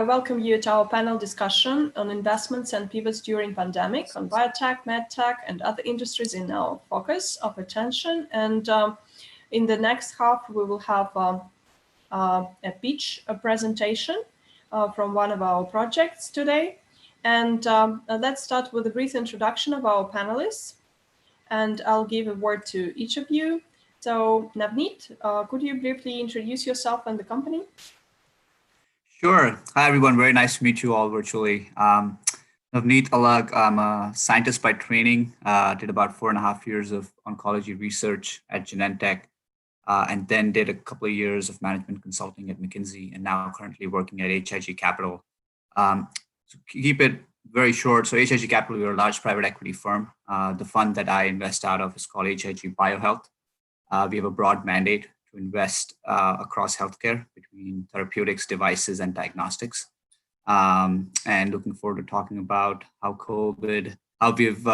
I welcome you to our panel discussion on investments and pivots during pandemic on biotech, medtech, and other industries in our focus of attention. And in the next half, we will have a pitch, a presentation from one of our projects today. And let's start with a brief introduction of our panelists. And I'll give a word to each of you. So Navneet, could you briefly introduce yourself and the company? Sure. Hi, everyone. Very nice to meet you all virtually. Navneet Alag, I'm a scientist by training, did about 4.5 years of oncology research at Genentech, and then did a couple of years of management consulting at McKinsey, and now currently working at HIG Capital. To keep it very short, so HIG Capital, we're a large private equity firm. The fund that I invest out of is called HIG BioHealth. We have a broad mandate to invest across healthcare between therapeutics, devices, and diagnostics. And looking forward to talking about how we've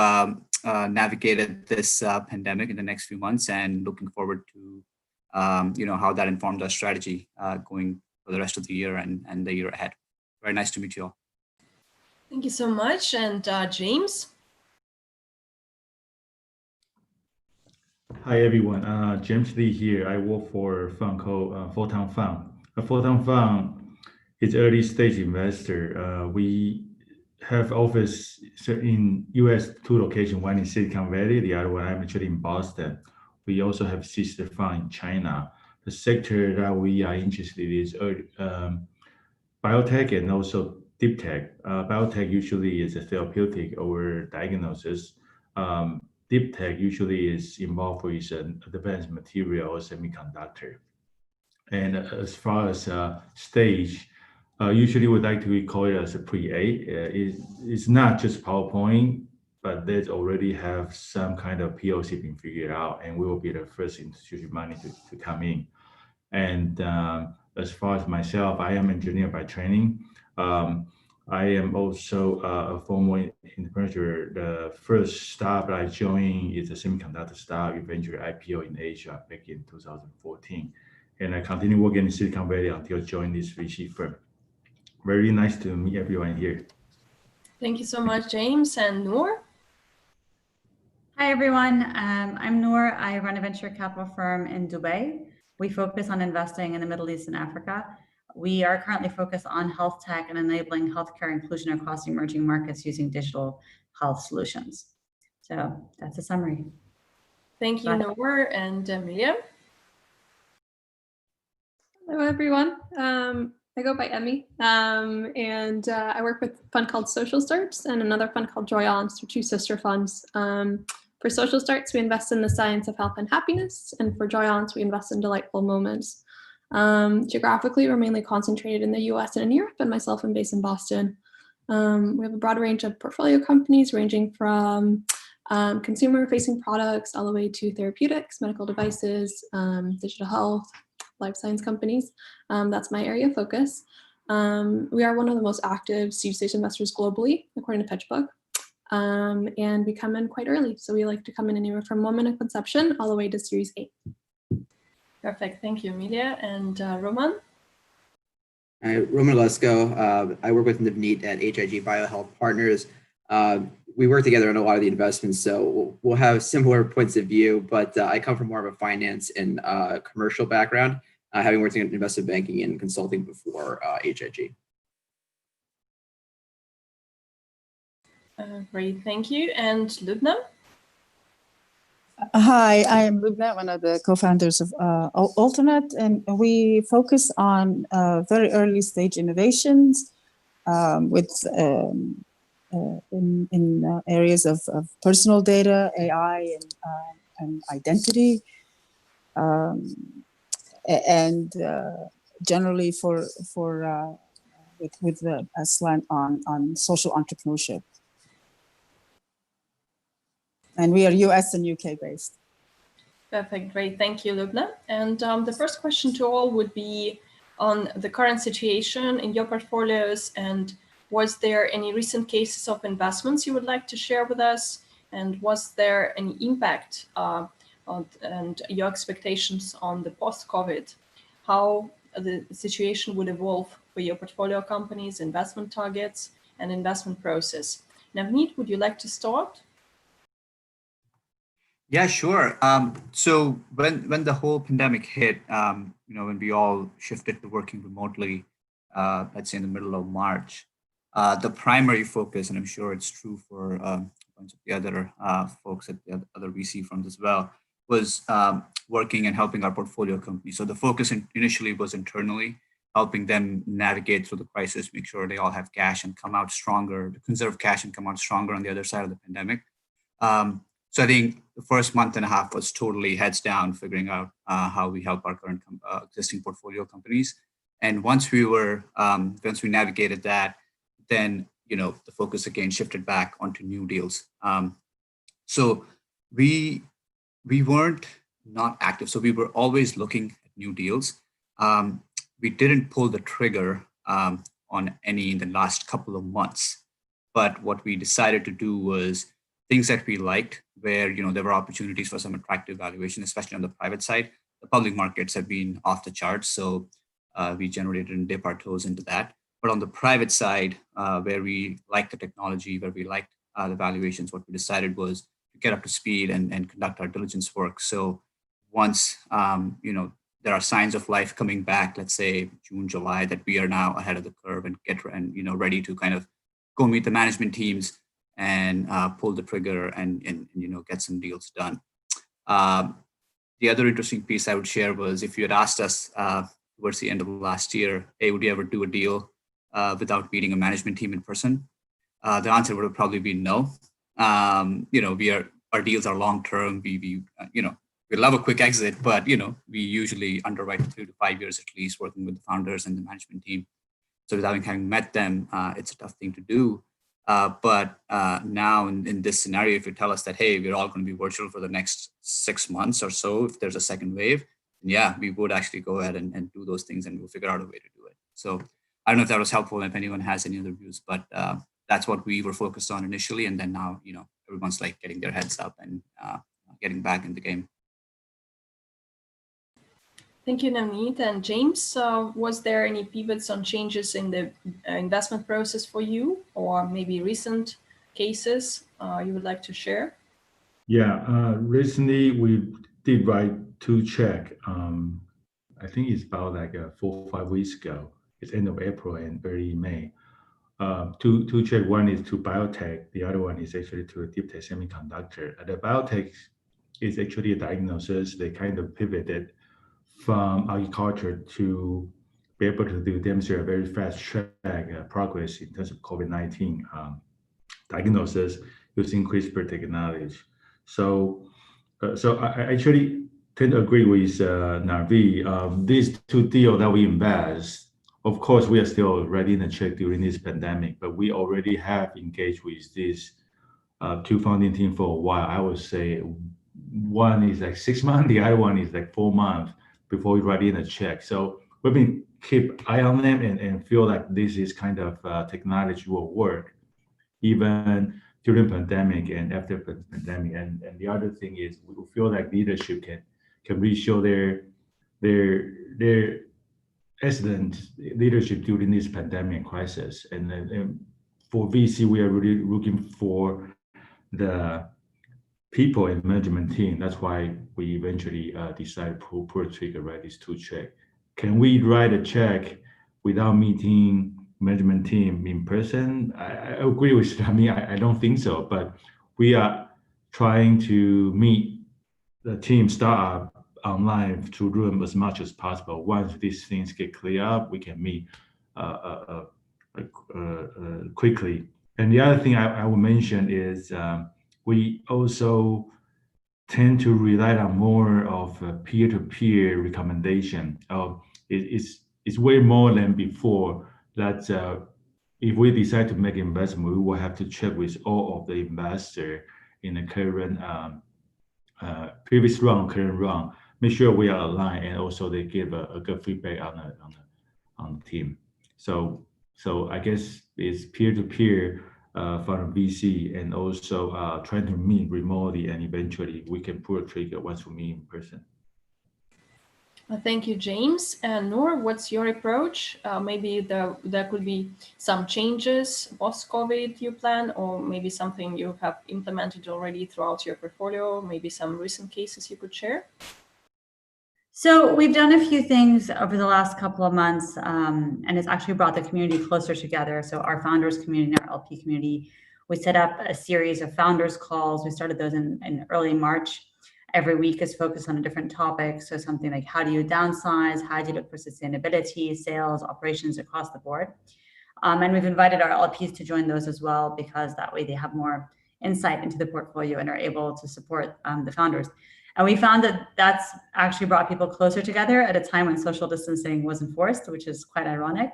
navigated this pandemic in the next few months, and looking forward to how that informed our strategy going for the rest of the year and the year ahead. Very nice to meet you all. Thank you so much. And James? Hi, everyone. James Lee here. I work for a fund called Photon Fund. Photon Fund is early stage investor. We have office in US, 2 locations, one in Silicon Valley, the other one I'm actually in Boston. We also have sister fund in China. The sector that we are interested in is biotech and also deep tech. Biotech usually is a therapeutic or diagnosis. Deep tech usually is involved with advanced material or semiconductor. And as far as stage, usually we like to call it as a pre-A. It's not just PowerPoint, but they already have some kind of POC being figured out, and we will be the first institution money to come in. And as far as myself, I am an engineer by training. I am also a former entrepreneur. The first startup I joined is a semiconductor startup, eventually IPO in Asia back in 2014. And I continue working in Silicon Valley until I joined this VC firm. Very nice to meet everyone here. Thank you so much, James. And Noor? Hi, everyone. I'm Noor. I run a venture capital firm in Dubai. We focus on investing in the Middle East and Africa. We are currently focused on health tech and enabling healthcare inclusion across emerging markets using digital health solutions. So that's a summary. Thank you, Noor. And Amelia? Hello, everyone. I go by Emmy, and I work with a fund called Social Starts and another fund called Joyance, which are 2 sister funds. For Social Starts, we invest in the science of health and happiness, and for Joyance, we invest in delightful moments. Geographically, we're mainly concentrated in the US and in Europe, and myself am based in Boston. We have a broad range of portfolio companies ranging from consumer-facing products all the way to therapeutics, medical devices, digital health, life science companies. That's my area of focus. We are one of the most active seed stage investors globally, according to PitchBook. And we come in quite early. So we like to come in anywhere from moment of conception all the way to Series A. Perfect. Thank you, Amelia. And Roman? Roman Lesko. I work with Navneet at HIG BioHealth Partners. We work together on a lot of the investments, so we'll have similar points of view, but I come from more of a finance and commercial background, having worked in investment banking and consulting before HIG. Great, thank you. And Lubna? Hi, I am Lubna, one of the co-founders of Alternate, and we focus on very early stage innovations with in areas of personal data, AI, and identity, and generally with a slant on social entrepreneurship. And we are US and UK based. Perfect, great. Thank you, Lubna. And the first question to all would be on the current situation in your portfolios, and was there any recent cases of investments you would like to share with us? And was there any impact and your expectations on the post-COVID, how the situation would evolve for your portfolio companies, investment targets, and investment process. Navneet, would you like to start? Yeah, sure. So when the whole pandemic hit, when we all shifted to working remotely, let's say in the middle of March, the primary focus, and I'm sure it's true for a bunch of the other folks at the other VC firms as well, was working and helping our portfolio companies. So the focus initially was internally, helping them navigate through the crisis, make sure they all have cash and come out stronger, conserve cash and come out stronger on the other side of the pandemic. So I think the first month and a half was totally heads down, figuring out how we help our current existing portfolio companies. And once we navigated that, then the focus again shifted back onto new deals. So we weren't not active. So we were always looking at new deals. We didn't pull the trigger on any in the last couple of months. But what we decided to do was things that we liked, where there were opportunities for some attractive valuation, especially on the private side. The public markets have been off the charts, so we generated and dip our toes into that. But on the private side, where we liked the technology, where we liked the valuations, what we decided was to get up to speed and conduct our diligence work. So once there are signs of life coming back, let's say June, July, that we are now ahead of the curve and ready to kind of go meet the management teams and pull the trigger and get some deals done. The other interesting piece I would share was, if you had asked us towards the end of last year, hey, would you ever do a deal without meeting a management team in person? The answer would have probably been no. Our deals are long term. We love a quick exit, but we usually underwrite 3 to 5 years at least, working with the founders and the management team. So without having met them, it's a tough thing to do. But now in this scenario, if you tell us that, hey, we're all going to be virtual for the next 6 months or so, if there's a second wave, yeah, we would actually go ahead and do those things, and we'll figure out a way to do it. So I don't know if that was helpful, if anyone has any other views, but that's what we were focused on initially. And then now, everyone's like getting their heads up and getting back in the game. Thank you, Navneet. And James, was there any pivots on changes in the investment process for you, or maybe recent cases you would like to share? Yeah, recently we did write 2 checks. I think it's about like 4 or 5 weeks ago. It's end of April and early May. Two checks. One is to BioTech. The other one is actually to a deep tech semiconductor. The BioTech is actually a diagnosis. They kind of pivoted from agriculture to be able to demonstrate a very fast track progress in terms of COVID-19 diagnosis using CRISPR technology. So I actually tend to agree with Narvi. These 2 deals that we invest, of course, we are still writing a check during this pandemic, but we already have engaged with these 2 founding team for a while. I would say one is like 6 months, the other one is like 4 months before we write in a check. So we've been keep eye on them and feel like this is kind of technology will work even during pandemic and after pandemic. And the other thing is we feel like leadership can really show their excellent leadership during this pandemic crisis. And for VC, we are really looking for the people and management team. That's why we eventually decided to pull a trigger, write these 2 checks. Can we write a check without meeting management team in person? I agree with Rami. I don't think so, but we are trying to meet the team startup online through Zoom as much as possible. Once these things get clear up, we can meet quickly. And the other thing I will mention is we also tend to rely on more of a peer-to-peer recommendation. It's way more than before that if we decide to make investment, we will have to check with all of the investors in the current previous round, current round, make sure we are aligned, and also they give a good feedback on the team. So I guess it's peer-to-peer from VC, and also trying to meet remotely, and eventually we can pull a trigger once we meet in person. Thank you, James. And Noor, what's your approach? Maybe there could be some changes post-COVID you plan, or maybe something you have implemented already throughout your portfolio, maybe some recent cases you could share? So we've done a few things over the last couple of months, and it's actually brought the community closer together. So our founders community and our LP community, we set up a series of founders calls. We started those in early March. Every week is focused on a different topic. So something like, how do you downsize? How do you look for sustainability, sales, operations across the board? And we've invited our LPs to join those as well, because that way they have more insight into the portfolio and are able to support the founders. And we found that that's actually brought people closer together at a time when social distancing was enforced, which is quite ironic.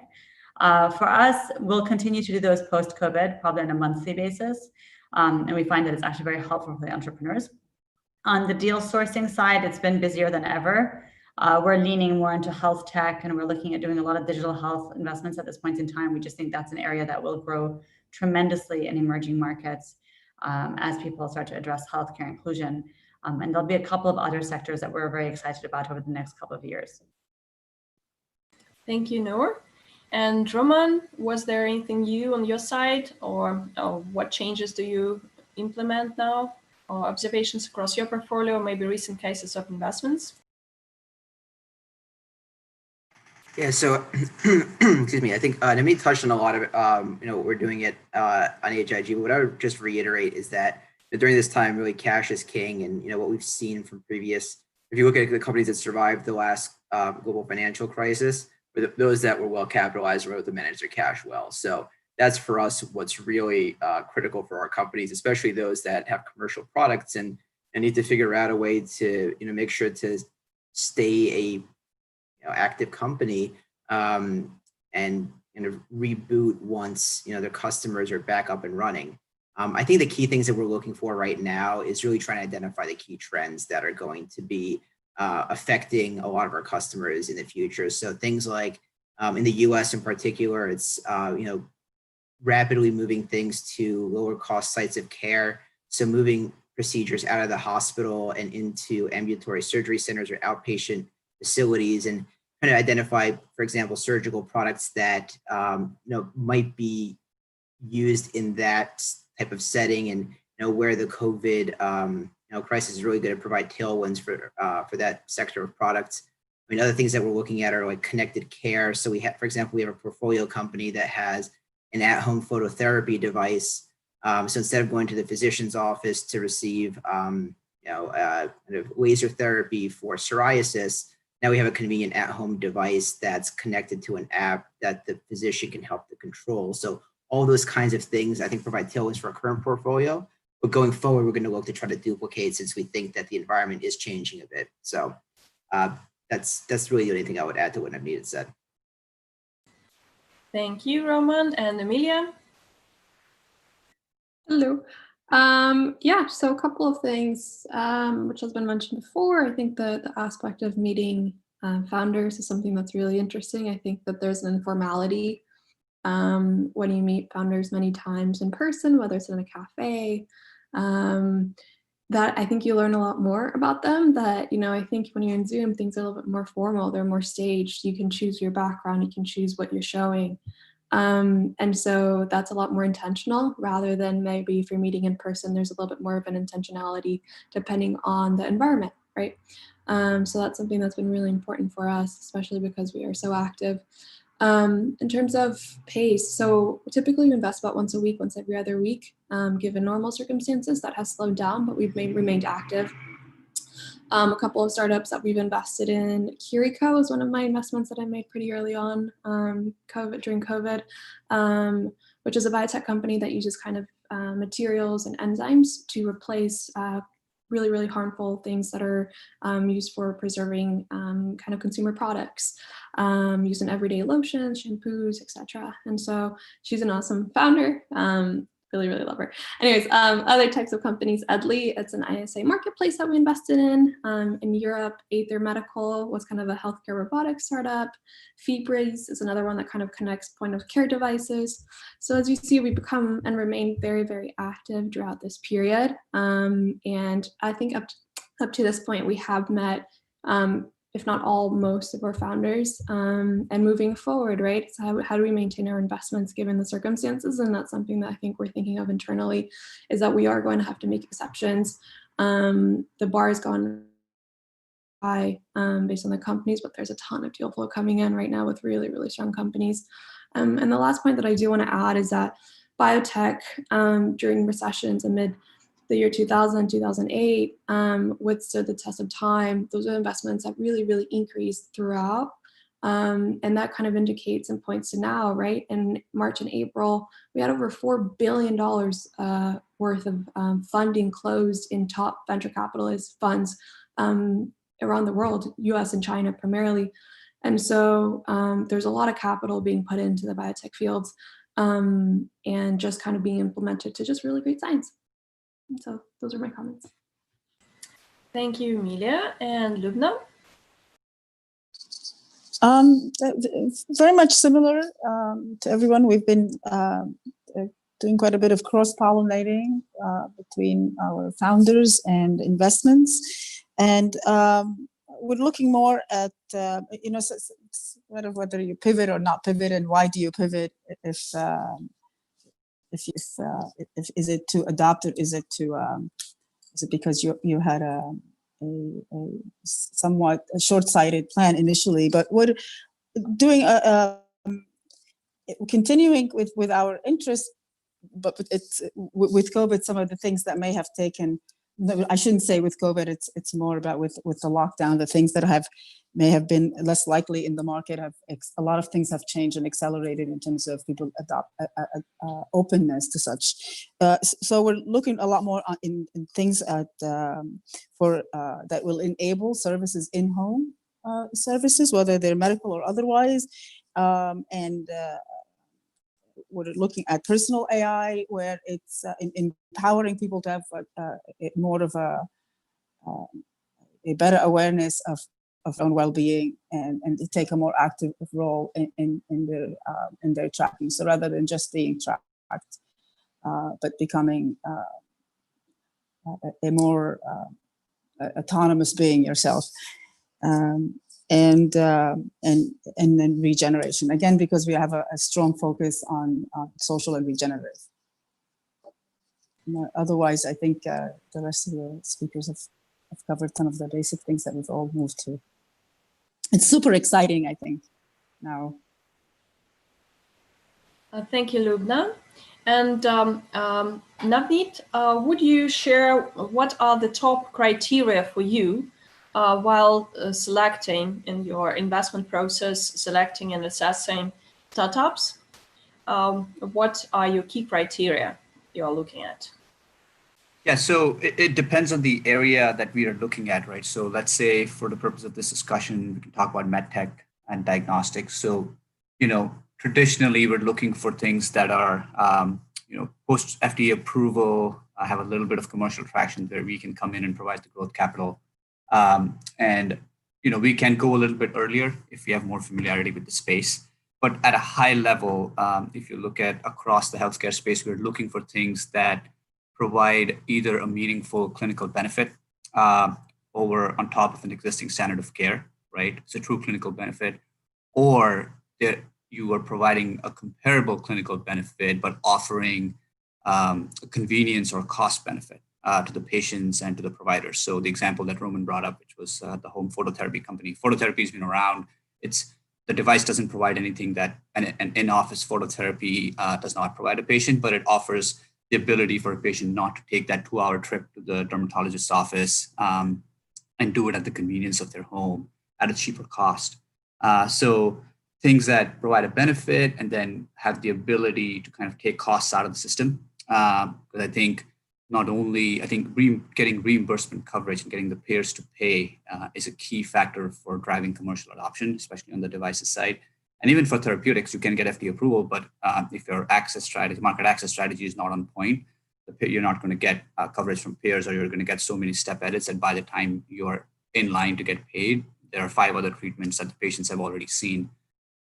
For us, we'll continue to do those post-COVID, probably on a monthly basis. And we find that it's actually very helpful for the entrepreneurs. On the deal sourcing side, it's been busier than ever. We're leaning more into health tech, and we're looking at doing a lot of digital health investments at this point in time. We just think that's an area that will grow tremendously in emerging markets as people start to address healthcare inclusion. And there'll be a couple of other sectors that we're very excited about over the next couple of years. Thank you, Noor. And Roman, was there anything new on your side, or what changes do you implement now, or observations across your portfolio, maybe recent cases of investments? Yeah, so excuse me. I think Namit touched on a lot of what we're doing on HIG. But what I would just reiterate is that during this time, really cash is king, and what we've seen from previous. If you look at the companies that survived the last global financial crisis, those that were well capitalized were able to manage their cash well. So that's for us what's really critical for our companies, especially those that have commercial products and need to figure out a way to make sure to stay a active company and reboot once their customers are back up and running. I think the key things that we're looking for right now is really trying to identify the key trends that are going to be affecting a lot of our customers in the future. So things like in the US in particular, it's rapidly moving things to lower cost sites of care. So moving procedures out of the hospital and into ambulatory surgery centers or outpatient facilities, and trying to identify, for example, surgical products that might be used in that type of setting, and where the COVID crisis is really going to provide tailwinds for that sector of products. I mean, other things that we're looking at are like connected care. So we have, for example, we have a portfolio company that has an at-home phototherapy device. So instead of going to the physician's office to receive laser therapy for psoriasis, now we have a convenient at-home device that's connected to an app that the physician can help to control. So all those kinds of things, I think, provide tailwinds for our current portfolio. But going forward, we're going to look to try to duplicate, since we think that the environment is changing a bit. So that's really the only thing I would add to what Navneet said. Thank you, Roman. And Emilia? Hello. Yeah, so a couple of things, which has been mentioned before. I think the aspect of meeting founders is something that's really interesting. I think that there's an informality when you meet founders many times in person, whether it's in a cafe, that I think you learn a lot more about them. That, I think when you're in Zoom, things are a little bit more formal, they're more staged. You can choose your background, you can choose what you're showing. And so that's a lot more intentional, rather than maybe if you're meeting in person, there's a little bit more of an intentionality depending on the environment, right? So that's something that's been really important for us, especially because we are so active. In terms of pace, so typically we invest about once a week, once every other week. Given normal circumstances, that has slowed down, but we've remained active. A couple of startups that we've invested in. Kiriko is one of my investments that I made pretty early on during COVID, which is a biotech company that uses kind of materials and enzymes to replace really, really harmful things that are used for preserving kind of consumer products, used in everyday lotions, shampoos, etc. And so she's an awesome founder. Really, really love her. Anyways, other types of companies, Edley, it's an ISA marketplace that we invested in Europe. Aether Medical was kind of a healthcare robotics startup. Feebreeze is another one that kind of connects point of care devices. So as you see, we become and remain very, very active throughout this period. And I think up to this point, we have met if not all, most of our founders. And moving forward, right? So how do we maintain our investments given the circumstances? And that's something that I think we're thinking of internally, is that we are going to have to make exceptions. The bar has gone high based on the companies, but there's a ton of deal flow coming in right now with really, really strong companies. And the last point that I do want to add is that biotech during recessions amid the year 2000, 2008 withstood the test of time. Those are investments that really, really increased throughout. And that kind of indicates and points to now, right? In March and April, we had over $4 billion worth of funding closed in top venture capitalist funds around the world, US and China primarily. And so there's a lot of capital being put into the biotech fields and just kind of being implemented to just really great science. And so those are my comments. Thank you, Emilia. And Lubna? Very much similar to everyone. We've been doing quite a bit of cross-pollinating between our founders and investments. And we're looking more at, whether you pivot or not pivot, and why do you pivot? If is it to adopt, or is it because you had a somewhat short-sighted plan initially? But we're doing continuing with our interest, but it's with COVID, some of the things that may have taken. I shouldn't say with COVID. It's more about with the lockdown, the things that may have been less likely in the market. A lot of things have changed and accelerated in terms of people openness to such. So we're looking a lot more in things that will enable services in home services, whether they're medical or otherwise, and. We're looking at personal AI, where it's empowering people to have more of a better awareness of own well-being and to take a more active role in their tracking. So rather than just being tracked, but becoming a more autonomous being yourself. And then regeneration, again, because we have a strong focus on social and regenerative. Otherwise, I think the rest of the speakers have covered some of the basic things that we've all moved to. It's super exciting, I think, now. Thank you, Lubna. And Navneet, would you share what are the top criteria for you while selecting in your investment process, selecting and assessing startups? What are your key criteria you're looking at? Yeah, so it depends on the area that we are looking at, right? So let's say for the purpose of this discussion, we can talk about medtech and diagnostics. So, traditionally we're looking for things that are, post FDA approval, have a little bit of commercial traction where we can come in and provide the growth capital. And we can go a little bit earlier if we have more familiarity with the space. But at a high level, if you look at across the healthcare space, we're looking for things that provide either a meaningful clinical benefit over on top of an existing standard of care, right? It's a true clinical benefit, or that you are providing a comparable clinical benefit, but offering a convenience or cost benefit to the patients and to the providers. So the example that Roman brought up, which was the home phototherapy company. Phototherapy has been around. The device doesn't provide anything that an in-office phototherapy does not provide a patient, but it offers the ability for a patient not to take that 2-hour trip to the dermatologist's office and do it at the convenience of their home at a cheaper cost. So things that provide a benefit and then have the ability to kind of take costs out of the system. Because I think getting reimbursement coverage and getting the payers to pay is a key factor for driving commercial adoption, especially on the devices side. And even for therapeutics, you can get FDA approval, but if your market access strategy is not on point, you're not going to get coverage from payers, or you're going to get so many step edits that by the time you're in line to get paid, there are 5 other treatments that the patients have already seen.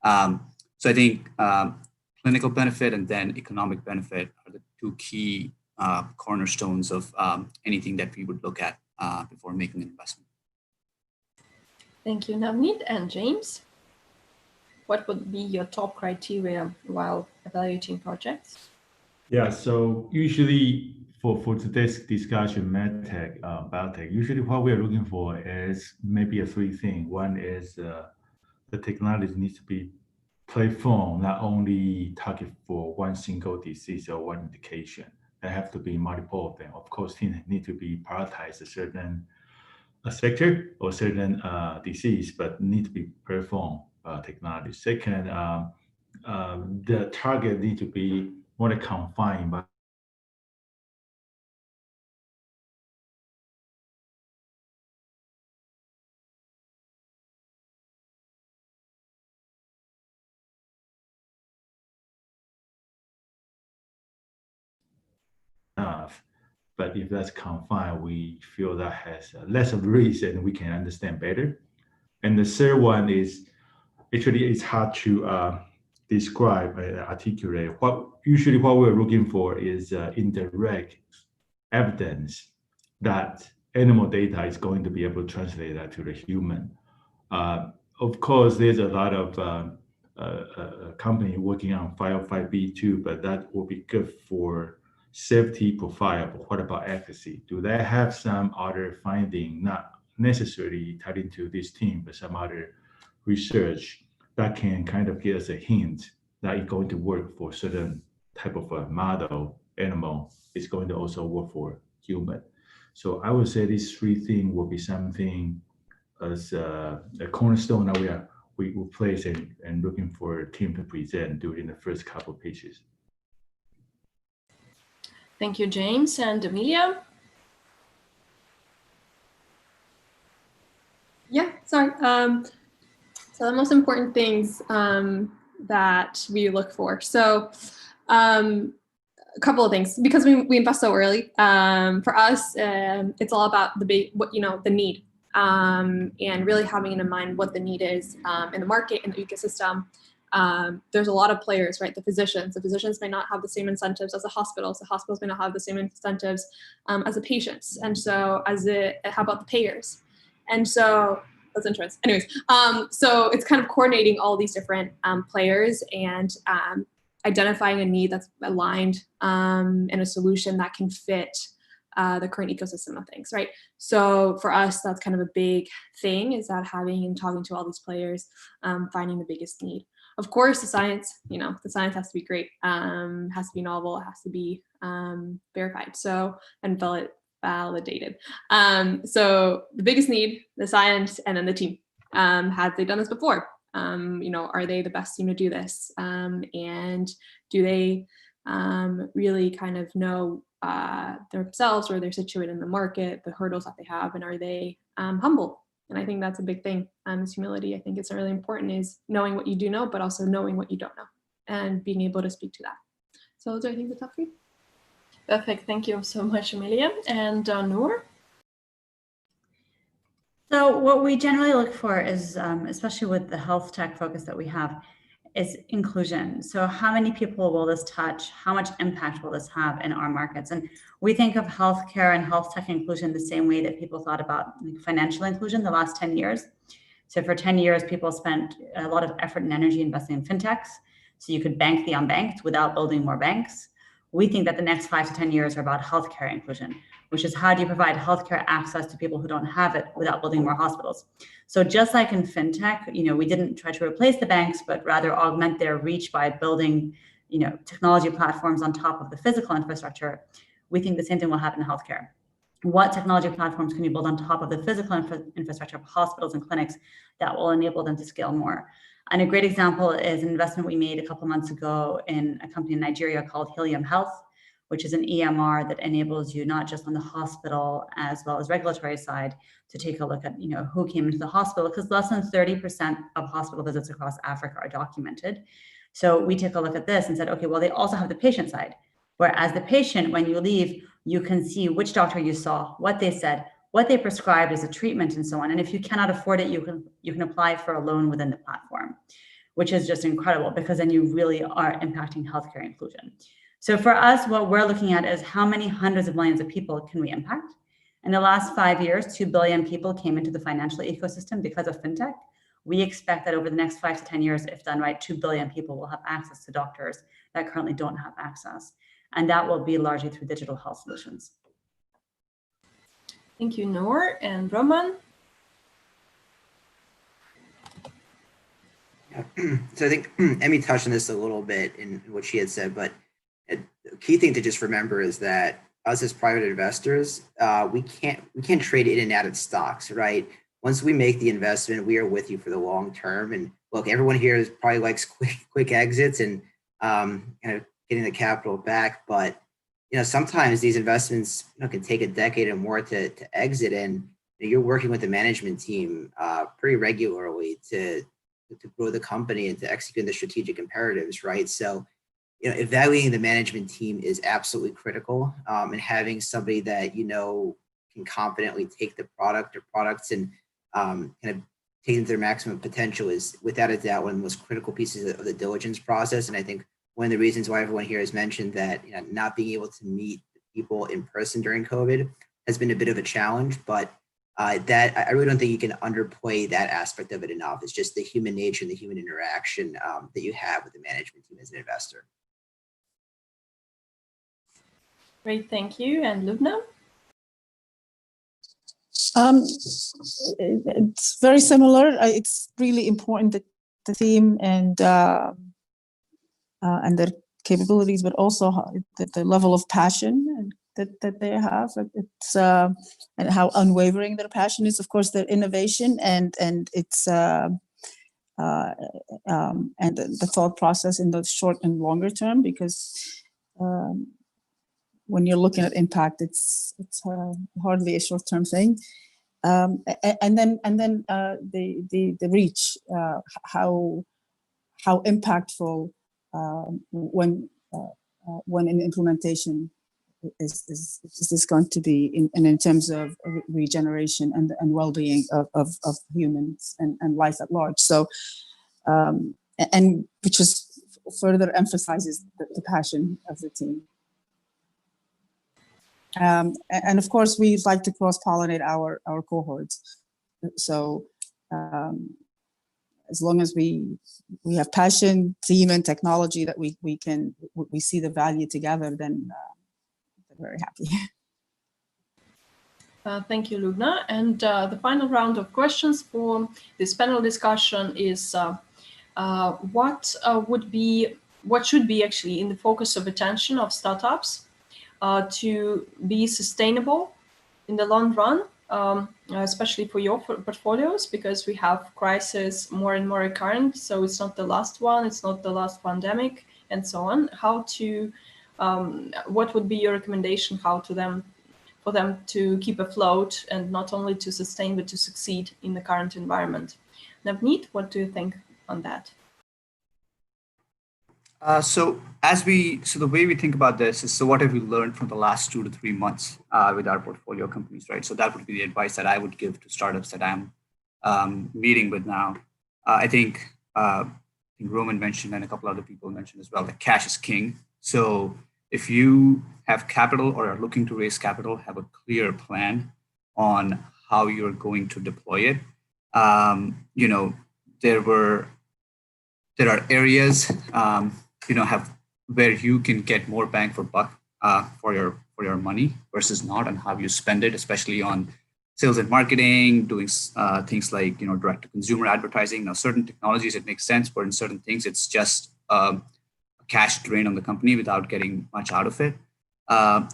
So I think clinical benefit and then economic benefit are the 2 key cornerstones of anything that we would look at before making an investment. Thank you, Navneet. And James, what would be your top criteria while evaluating projects? Yeah, so usually for today's discussion, MedTech, BioTech, usually what we are looking for is maybe a three thing. One is the technology needs to be platform, not only target for one single disease or one indication. There have to be multiple of them. Of course, things need to be prioritized a certain sector or certain disease, but need to be platform technology. Second, the target need to be more confined by enough. But if that's confined, we feel that has less of risk and we can understand better. And the third one is actually it's hard to describe, articulate. What we're looking for is indirect evidence that animal data is going to be able to translate that to the human. Of course, there's a lot of company working on 505(b)(2), but that will be good for safety profile. But what about efficacy? Do they have some other finding, not necessarily tied into this team, but some other research that can kind of give us a hint that it's going to work for certain type of a model animal? It's going to also work for human. So I would say these three things will be something as a cornerstone that we will place and looking for a team to present during the first couple of pages. Thank you, James. And Amelia? Yeah, sorry. So the most important things that we look for. So a couple of things, because we invest so early. For us, it's all about the need, and really having in mind what the need is in the market, in the ecosystem. There's a lot of players, right? The physicians may not have the same incentives as the hospitals. The hospitals may not have the same incentives as the patients. And so how about the payers? And so that's insurance. Anyways, so it's kind of coordinating all these different players and identifying a need that's aligned and a solution that can fit the current ecosystem of things, right? So for us, that's kind of a big thing, is that having and talking to all these players, finding the biggest need. Of course, the science has to be great, has to be novel, it has to be verified, so, and validated. So the biggest need, the science, and then the team. Have they done this before? Are they the best team to do this? And do they really kind of know themselves, where they're situated in the market, the hurdles that they have, and are they humble? And I think that's a big thing. Is humility. I think it's really important, is knowing what you do know, but also knowing what you don't know and being able to speak to that. So those are, I think, the top three. Perfect. Thank you so much, Amelia. And Noor? So what we generally look for is, especially with the health tech focus that we have, is inclusion. So how many people will this touch? How much impact will this have in our markets? And we think of healthcare and health tech inclusion the same way that people thought about financial inclusion the last 10 years. So for 10 years, people spent a lot of effort and energy investing in fintechs. So you could bank the unbanked without building more banks. We think that the next 5 to 10 years are about healthcare inclusion, which is how do you provide healthcare access to people who don't have it without building more hospitals. So just like in fintech, we didn't try to replace the banks, but rather augment their reach by building, technology platforms on top of the physical infrastructure. We think the same thing will happen in healthcare. What technology platforms can you build on top of the physical infrastructure of hospitals and clinics that will enable them to scale more? And a great example is an investment we made a couple months ago in a company in Nigeria called Helium Health, which is an EMR that enables you not just on the hospital as well as regulatory side to take a look at who came into the hospital, because less than 30% of hospital visits across Africa are documented. So we took a look at this and said, okay, well, they also have the patient side, where as the patient, when you leave, you can see which doctor you saw, what they said, what they prescribed as a treatment, and so on. And if you cannot afford it, you can apply for a loan within the platform, which is just incredible, because then you really are impacting healthcare inclusion. So for us, what we're looking at is how many hundreds of millions of people can we impact? In the last 5 years, 2 billion people came into the financial ecosystem because of fintech. We expect that over the next 5 to 10 years, if done right, 2 billion people will have access to doctors that currently don't have access. And that will be largely through digital health solutions. Thank you, Noor. And Roman? So I think Emmy touched on this a little bit in what she had said, but a key thing to just remember is that us as private investors, we can't trade in and out of stocks, right? Once we make the investment, we are with you for the long term. And look, everyone here probably likes quick exits and kind of getting the capital back. But sometimes these investments can take a decade or more to exit, and you're working with the management team pretty regularly to grow the company and to execute the strategic imperatives, right? So evaluating the management team is absolutely critical, and having somebody that can confidently take the product or products and kind of take them to their maximum potential is without a doubt one of the most critical pieces of the diligence process. And I think one of the reasons why everyone here has mentioned that not being able to meet people in person during COVID has been a bit of a challenge, but that I really don't think you can underplay that aspect of it enough. It's just the human nature and the human interaction that you have with the management team as an investor. Great, thank you. And Lubna? It's very similar. It's really important that the team and their capabilities, but also the level of passion that they have. It's and how unwavering their passion is. Of course, their innovation and it's and the thought process in the short and longer term, because when you're looking at impact, it's hardly a short-term thing. And then the reach, how impactful when an implementation is this going to be in terms of regeneration and well-being of humans and life at large. So and which just further emphasizes the passion of the team. And of course, we like to cross-pollinate our cohorts. So as long as we have passion, team, and technology that we see the value together, then we're very happy. Thank you, Lubna. And the final round of questions for this panel discussion is what should be actually in the focus of attention of startups to be sustainable in the long run, especially for your portfolios, because we have crises more and more recurrent. So it's not the last one, it's not the last pandemic, and so on. What would be your recommendation for them to keep afloat and not only to sustain, but to succeed in the current environment? Navneet, what do you think on that? So the way we think about this is, so what have we learned from the last 2 to 3 months with our portfolio companies, right? So that would be the advice that I would give to startups that I'm meeting with now. I think Roman mentioned, and a couple other people mentioned as well, that cash is king. So if you have capital or are looking to raise capital, have a clear plan on how you're going to deploy it. There are areas where you can get more bang for buck for your money versus not, and how you spend it, especially on sales and marketing, doing things like direct to consumer advertising. Now, certain technologies it makes sense, but in certain things it's just a cash drain on the company without getting much out of it.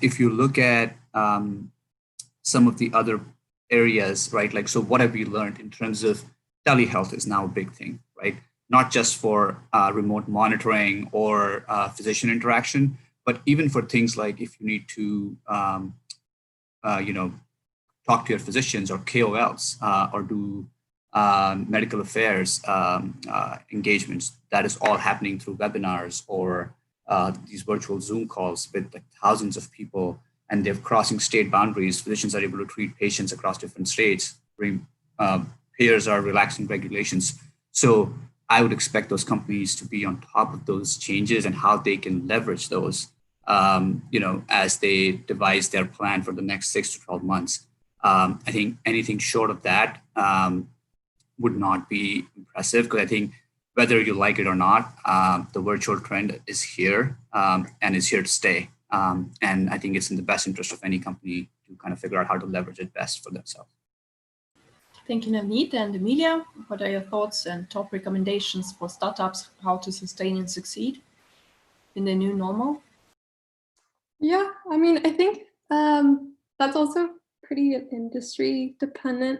If you look at some of the other areas, right? Like, so what have we learned in terms of telehealth is now a big thing, right? Not just for remote monitoring or physician interaction, but even for things like if you need to, talk to your physicians or KOLs or do medical affairs engagements. That is all happening through webinars or these virtual Zoom calls with like thousands of people, and they're crossing state boundaries. Physicians are able to treat patients across different states. Payers are relaxing regulations. So I would expect those companies to be on top of those changes and how they can leverage those, as they devise their plan for the next 6 to 12 months. I think anything short of that would not be impressive, because I think whether you like it or not, the virtual trend is here and is here to stay. And I think it's in the best interest of any company to kind of figure out how to leverage it best for themselves. Thank you, Navneet and Emilia. What are your thoughts and top recommendations for startups, how to sustain and succeed in the new normal? Yeah, I mean, I think that's also pretty industry dependent.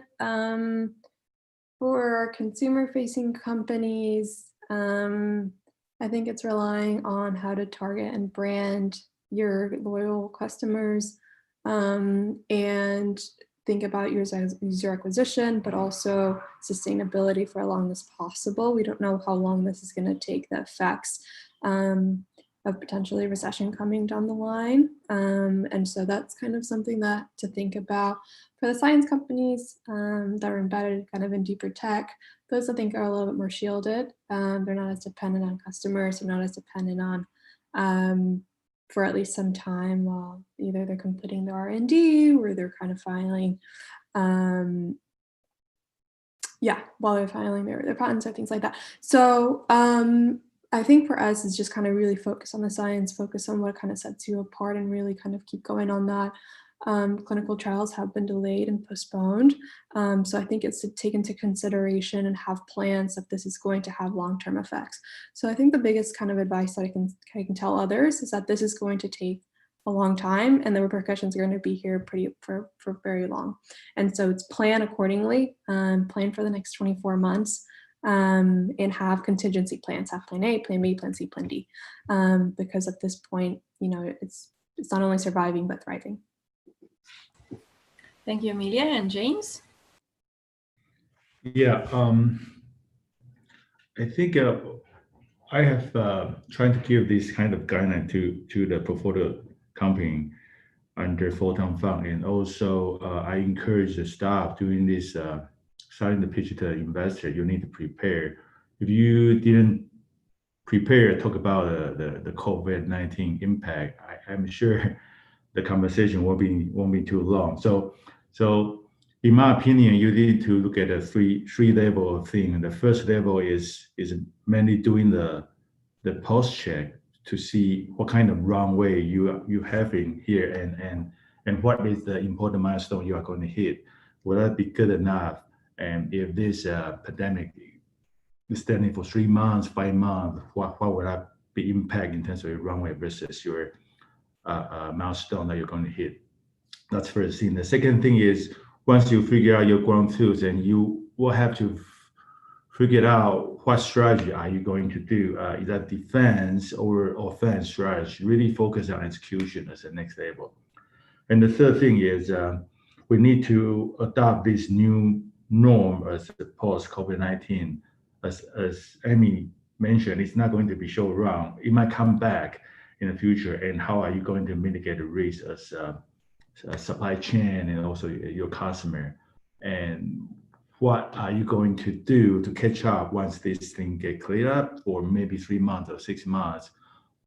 For consumer-facing companies, I think it's relying on how to target and brand your loyal customers, and think about user acquisition, but also sustainability for how long as possible. We don't know how long this is going to take, the effects of potentially recession coming down the line. And so that's kind of something that to think about. For the science companies that are embedded kind of in deeper tech, those I think are a little bit more shielded. They're not as dependent on customers, they're not as dependent on for at least some time while either they're completing their R&D or they're kind of filing, while they're filing their patents or things like that. So I think for us is just kind of really focus on the science, focus on what kind of sets you apart, and really kind of keep going on that. Clinical trials have been delayed and postponed. So I think it's to take into consideration and have plans that this is going to have long-term effects. So I think the biggest kind of advice that I can tell others is that this is going to take a long time, and the repercussions are going to be here for very long. And so it's plan accordingly, plan for the next 24 months, and have contingency plans, have plan A, plan B, plan C, plan D, because at this point, it's not only surviving, but thriving. Thank you, Emilia. And James? Yeah, I think I have tried to give this kind of guideline to the portfolio company under Photon Fund, and also I encourage the staff doing this, starting to pitch to the investor. You need to prepare. If you didn't prepare, talk about the COVID-19 impact, I'm sure the conversation won't be too long. So in my opinion, you need to look at a three level of thing. The first level is mainly doing the pulse check to see what kind of runway you have in here, and what is the important milestone you are going to hit. Will that be good enough? And if this pandemic is standing for 3 months, 5 months, what will that be impact in terms of your runway versus your milestone that you're going to hit? That's first thing. The second thing is, once you figure out your ground truth, and you will have to figure out what strategy are you going to do. Is that defense or offense strategy? Really focus on execution as the next level. And the third thing is we need to adopt this new norm as the post-COVID-19. As Amy mentioned, it's not going to be short run. It might come back in the future. And how are you going to mitigate the risk as supply chain and also your customer? And what are you going to do to catch up once this thing get cleared up, or maybe 3 months or 6 months?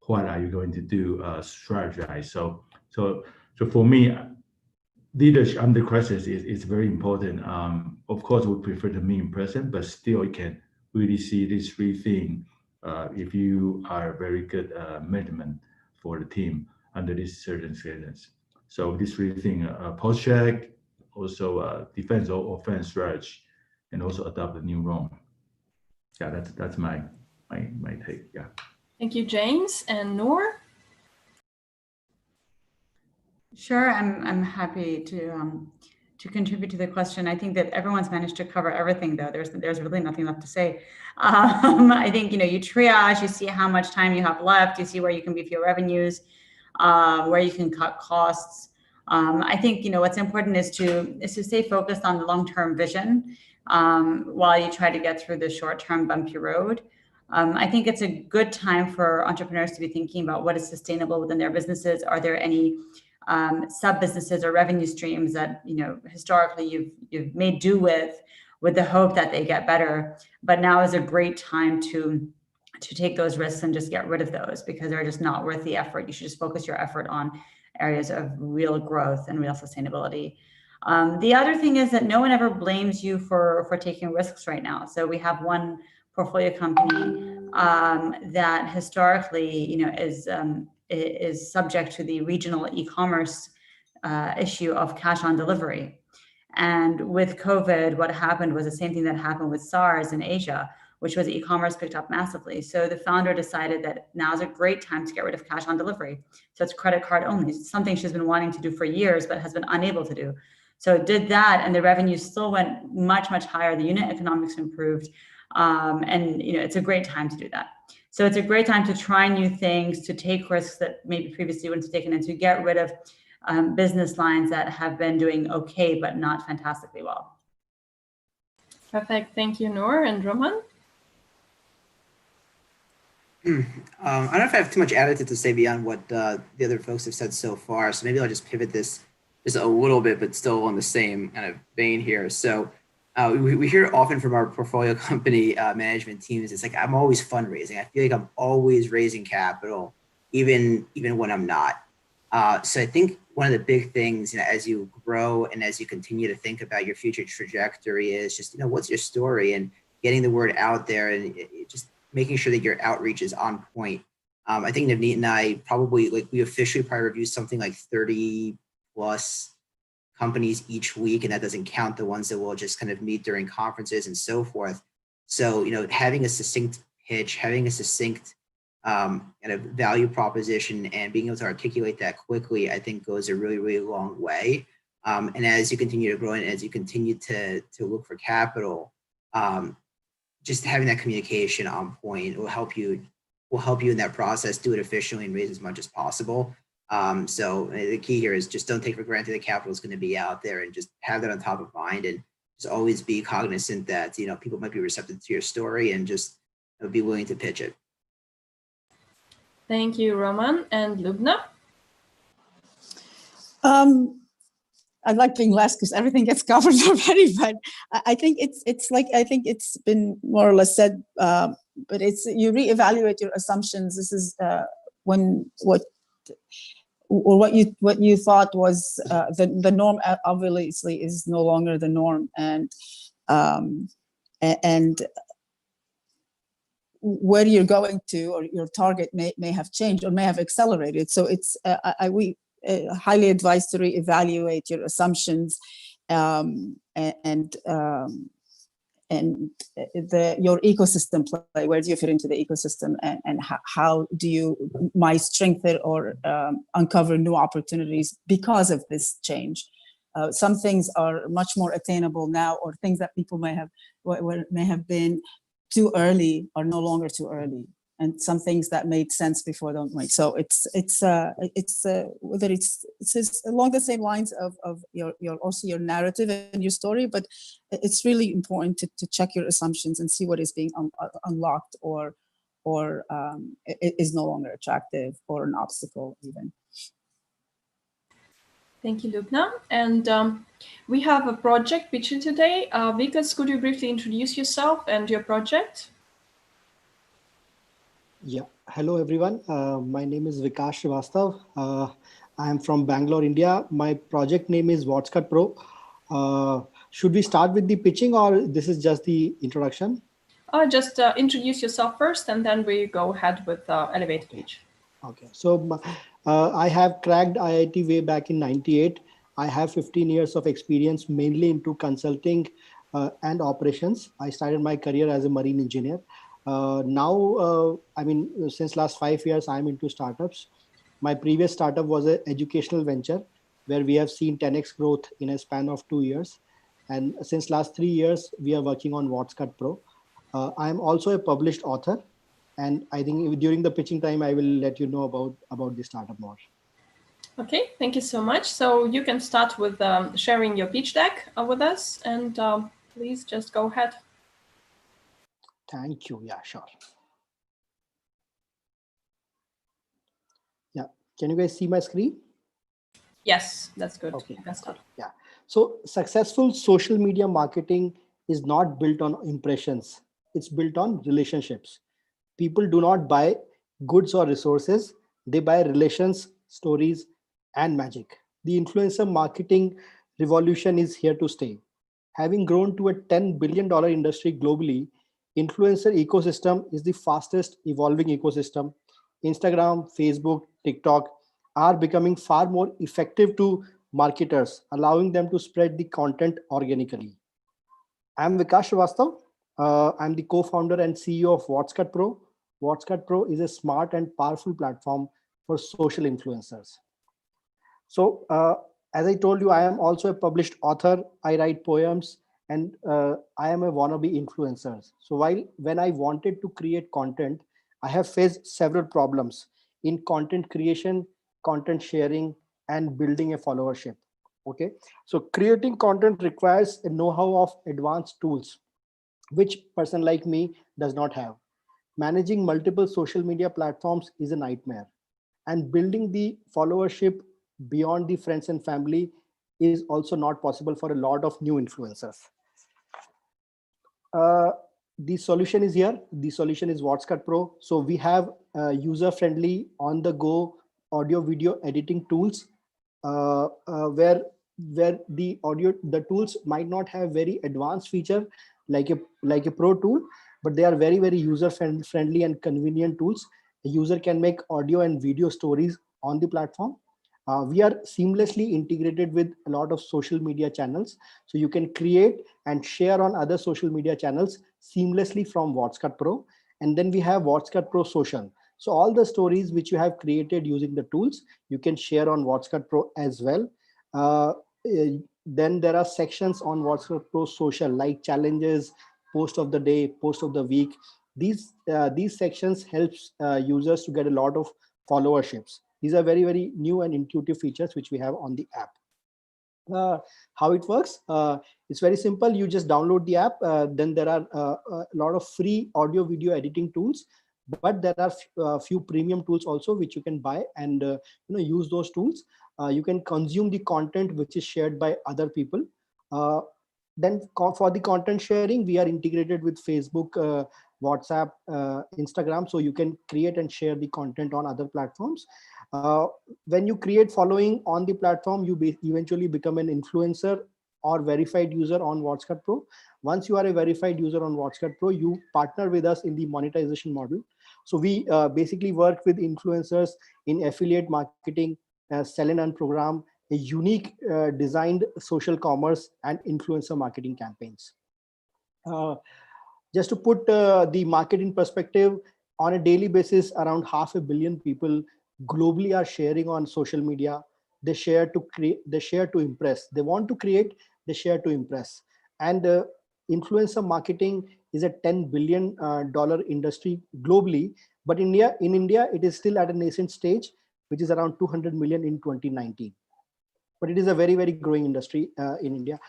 What are you going to do strategize? So for me, leadership under crisis is very important. Of course, we prefer to meet in person, but still you can really see these three things if you are very good management for the team under these certain circumstances. So these three things, post check, also defense or offense strategy, and also adopt the new norm. Yeah, that's my take. Yeah. Thank you, James. And Noor? Sure, I'm happy to contribute to the question. I think that everyone's managed to cover everything, though. There's really nothing left to say. I think you triage, you see how much time you have left, you see where you can beef your revenues, where you can cut costs. I think what's important is to stay focused on the long-term vision while you try to get through the short-term bumpy road. I think it's a good time for entrepreneurs to be thinking about what is sustainable within their businesses. Are there any sub-businesses or revenue streams that historically you've made do with the hope that they get better, but now is a great time to take those risks and just get rid of those because they're just not worth the effort. You should just focus your effort on areas of real growth and real sustainability. The other thing is that no one ever blames you for taking risks right now. So we have one portfolio company that historically, is subject to the regional e-commerce issue of cash on delivery. And with COVID, what happened was the same thing that happened with SARS in Asia, which was e-commerce picked up massively. So the founder decided that now's a great time to get rid of cash on delivery. So it's credit card only. It's something she's been wanting to do for years, but has been unable to do. So it did that, and the revenue still went much, much higher. The unit economics improved. And it's a great time to do that. So it's a great time to try new things, to take risks that maybe previously wouldn't have taken, and to get rid of business lines that have been doing okay, but not fantastically well. Perfect. Thank you, Noor. And Roman? I don't know if I have too much additive to say beyond what the other folks have said so far. So maybe I'll just pivot this just a little bit, but still on the same kind of vein here. So we hear often from our portfolio company management teams, it's like, I'm always fundraising. I feel like I'm always raising capital, even when I'm not. So I think one of the big things, as you grow and as you continue to think about your future trajectory is just, what's your story, and getting the word out there, and just making sure that your outreach is on point. I think Navneet and I probably, we officially probably review something like 30 plus companies each week, and that doesn't count the ones that we'll just kind of meet during conferences and so forth. So, having a succinct pitch, having a succinct kind of value proposition, and being able to articulate that quickly, I think goes a really, really long way. And as you continue to grow and as you continue to look for capital, just having that communication on point will help you in that process. Do it efficiently and raise as much as possible. So the key here is just don't take for granted that capital is going to be out there, and just have that on top of mind, and just always be cognizant that, people might be receptive to your story, and just be willing to pitch it. Thank you, Roman. And Lubna? I like being last because everything gets covered already, but I think I think it's been more or less said, but it's, you reevaluate your assumptions. This is what you thought was the norm obviously is no longer the norm, and where you're going to, or your target may have changed or may have accelerated. So it's we highly advise to reevaluate your assumptions, and your ecosystem play. Where do you fit into the ecosystem, and how do you might strengthen or uncover new opportunities because of this change? Some things are much more attainable now, or things that people may have been too early are no longer too early, and some things that made sense before don't make. So it's whether it's along the same lines of your also your narrative and your story, but it's really important to check your assumptions and see what is being unlocked or is no longer attractive, or an obstacle even. Thank you, Lubna. And we have a project pitching today. Vikas, could you briefly introduce yourself and your project? Yeah, hello everyone. My name is Vikas Srivastav. I am from Bangalore, India. My project name is WhatsCut Pro. Should we start with the pitching, or this is just the introduction? Just introduce yourself first, and then we go ahead with the elevator pitch. Okay, so I have cracked IIT way back in '98. I have 15 years of experience, mainly into consulting and operations. I started my career as a marine engineer. Now, since last 5 years, I'm into startups. My previous startup was an educational venture where we have seen 10x growth in a span of 2 years. And since last 3 years, we are working on WhatsCut Pro. I'm also a published author. And I think during the pitching time, I will let you know about the startup more. Okay, thank you so much. So you can start with sharing your pitch deck with us, and please just go ahead. Thank you. Yeah, sure. Yeah, can you guys see my screen? Yes, that's good. Okay, That's good. Yeah. So successful social media marketing is not built on impressions. It's built on relationships. People do not buy goods or resources. They buy relations, stories, and magic. The influencer marketing revolution is here to stay. Having grown to a $10 billion industry globally, influencer ecosystem is the fastest evolving ecosystem. Instagram, Facebook, TikTok are becoming far more effective to marketers, allowing them to spread the content organically. I'm Vikas Srivastav. I'm the co-founder and CEO of WhatsCut Pro. WhatsCut Pro is a smart and powerful platform for social influencers. So, as I told you, I am also a published author. I write poems, and I am a wannabe influencer. So when I wanted to create content, I have faced several problems in content creation, content sharing, and building a followership. Okay, so creating content requires a know-how of advanced tools, which person like me does not have. Managing multiple social media platforms is a nightmare, and building the followership beyond the friends and family is also not possible for a lot of new influencers. The solution is here. The solution is WhatsCut Pro. So we have user-friendly, on-the-go audio video editing tools, where the tools might not have very advanced feature like a pro tool, but they are very, very user friendly and convenient tools. A user can make audio and video stories on the platform. We are seamlessly integrated with a lot of social media channels. So you can create and share on other social media channels seamlessly from WhatsCut Pro. And then we have WhatsCut Pro Social. So all the stories which you have created using the tools, you can share on WhatsCut Pro as well. Then there are sections on WhatsCut Pro Social, like challenges, post of the day, post of the week. These sections helps users to get a lot of followerships. These are very, very new and intuitive features which we have on the app. How it works? It's very simple. You just download the app. Then there are a lot of free audio video editing tools, but there are a few premium tools also which you can buy and use those tools. You can consume the content which is shared by other people. Then for the content sharing, we are integrated with Facebook, WhatsApp, Instagram, so you can create and share the content on other platforms. When you create following on the platform, you eventually become an influencer or verified user on WhatsCut Pro. Once you are a verified user on WhatsCut Pro, you partner with us in the monetization model. So we basically work with influencers in affiliate marketing, sell and earn program, a unique designed social commerce and influencer marketing campaigns. Just to put the market in perspective, on a daily basis, around 500 million people globally are sharing on social media. They share to create, they share to impress. They want to create, they share to impress. And influencer marketing is a $10 billion industry globally, but in India, it is still at a nascent stage, which is around 200 million in 2019. But it is a very, very growing industry in India.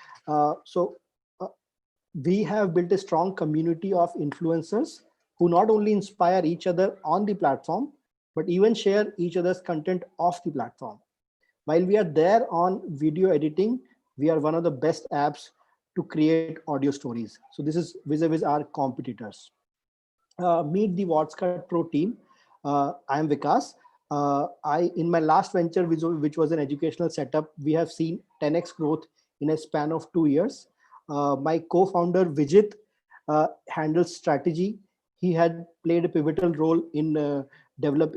We have built a strong community of influencers who not only inspire each other on the platform, but even share each other's content off the platform. While we are there on video editing, we are one of the best apps to create audio stories. So this is vis-a-vis our competitors. Meet the WhatsCut Pro team. I am Vikas. In my last venture, which was an educational setup, we have seen 10x growth in a span of 2 years. My co-founder Vijit handles strategy. He had played a pivotal role in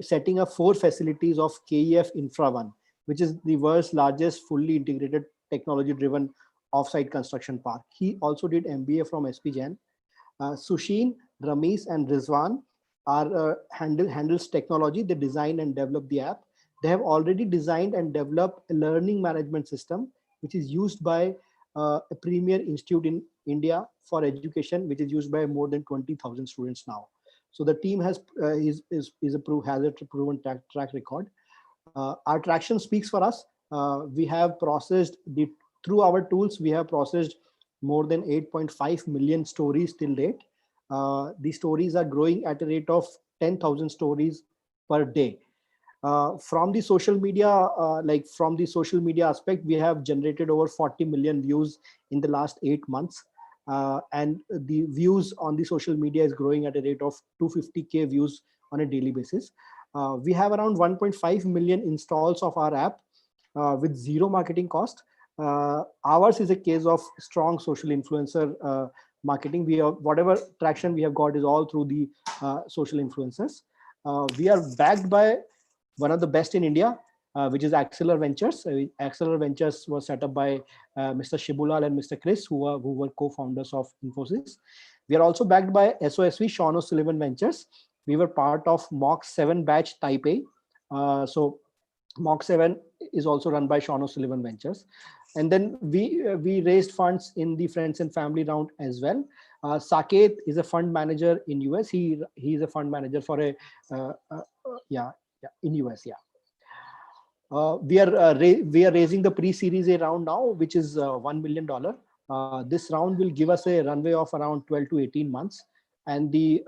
setting up 4 facilities of KEF Infra One, which is the world's largest fully integrated technology-driven offsite construction park. He also did MBA from SP Jain. Sushin, Ramesh, and Rizwan are handles technology. They design and develop the app. They have already designed and developed a learning management system, which is used by a premier institute in India for education, which is used by more than 20,000 students now. So the team has a proven track record. Our traction speaks for us. We have processed through our tools. We have processed more than 8.5 million stories till date. These stories are growing at a rate of 10,000 stories per day. From the social media, aspect, we have generated over 40 million views in the last 8 months. And the views on the social media is growing at a rate of 250K views on a daily basis. We have around 1.5 million installs of our app with zero marketing cost. Ours is a case of strong social influencer marketing. We have whatever traction we have got is all through the social influencers. We are backed by one of the best in India, which is Acceler Ventures. Acceler Ventures was set up by Mr. Shibulal and Mr. Chris, who were co-founders of Infosys. We are also backed by SOSV, Sean O'Sullivan Ventures. We were part of Mach 7 batch Type A. So Mach 7 is also run by Sean O'Sullivan Ventures. And then we raised funds in the friends and family round as well. Saket is a fund manager in US. He is a fund manager for a in US. We are raising the pre-series A round now, which is $1 million. This round will give us a runway of around 12 to 18 months. And the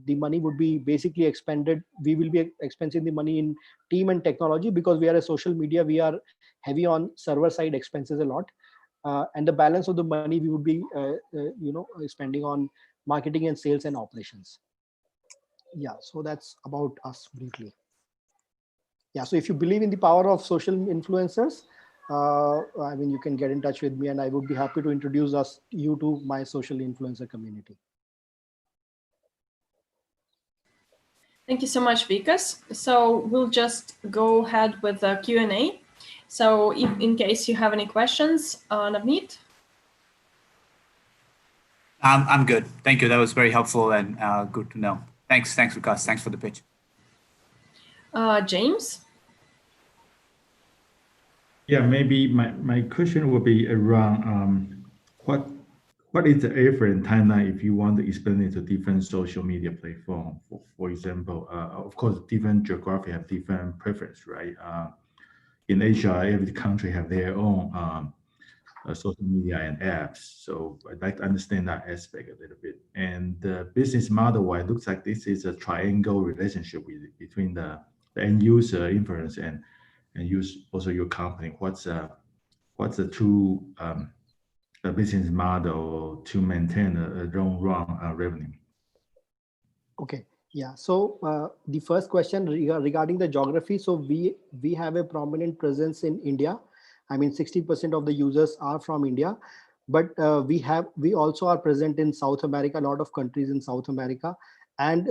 money would be basically expended. We will be expensing the money in team and technology, because we are a social media. We are heavy on server side expenses a lot. And the balance of the money we would be spending on marketing and sales and operations. Yeah, so that's about us briefly. Yeah, so if you believe in the power of social influencers, I mean, you can get in touch with me, and I would be happy to introduce you to my social influencer community. Thank you so much, Vikas. So we'll just go ahead with the Q&A. So in case you have any questions, Navneet? I'm good. Thank you. That was very helpful and good to know. Thanks, Vikas. Thanks for the pitch. James? Yeah, maybe my question will be around what is the effort and timeline if you want to expand it to different social media platform? For example, of course, different geography have different preference, right? In Asia, every country have their own social media and apps. So I'd like to understand that aspect a little bit. And the business model, it looks like this is a triangle relationship between the end user influence and use also your company. What's the true business model to maintain a long run revenue? Okay, yeah. So the first question regarding the geography. So we have a prominent presence in India. I mean, 60% of the users are from India, but we also are present in South America, a lot of countries in South America, and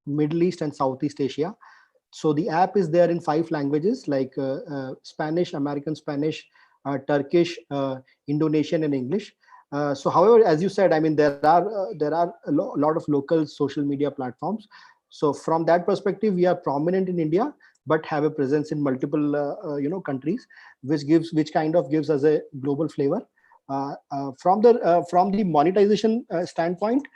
Middle East and Southeast Asia. So the app is there in 5 languages, like Spanish, American Spanish, Turkish, Indonesian, and English. So however, as you said, I mean, there are a lot of local social media platforms. So from that perspective, we are prominent in India, but have a presence in multiple countries, which kind of gives us a global flavor. From the monetization standpoint,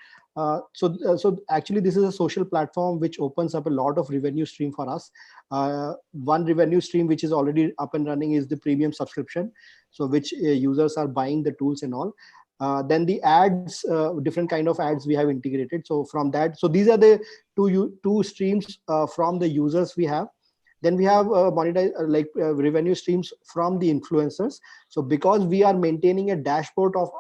so actually this is a social platform which opens up a lot of revenue stream for us. One revenue stream which is already up and running is the premium subscription, so which users are buying the tools and all. Then the ads, different kind of ads we have integrated. So from that, so these are the two streams from the users we have. Then we have revenue streams from the influencers. So because we are maintaining a dashboard of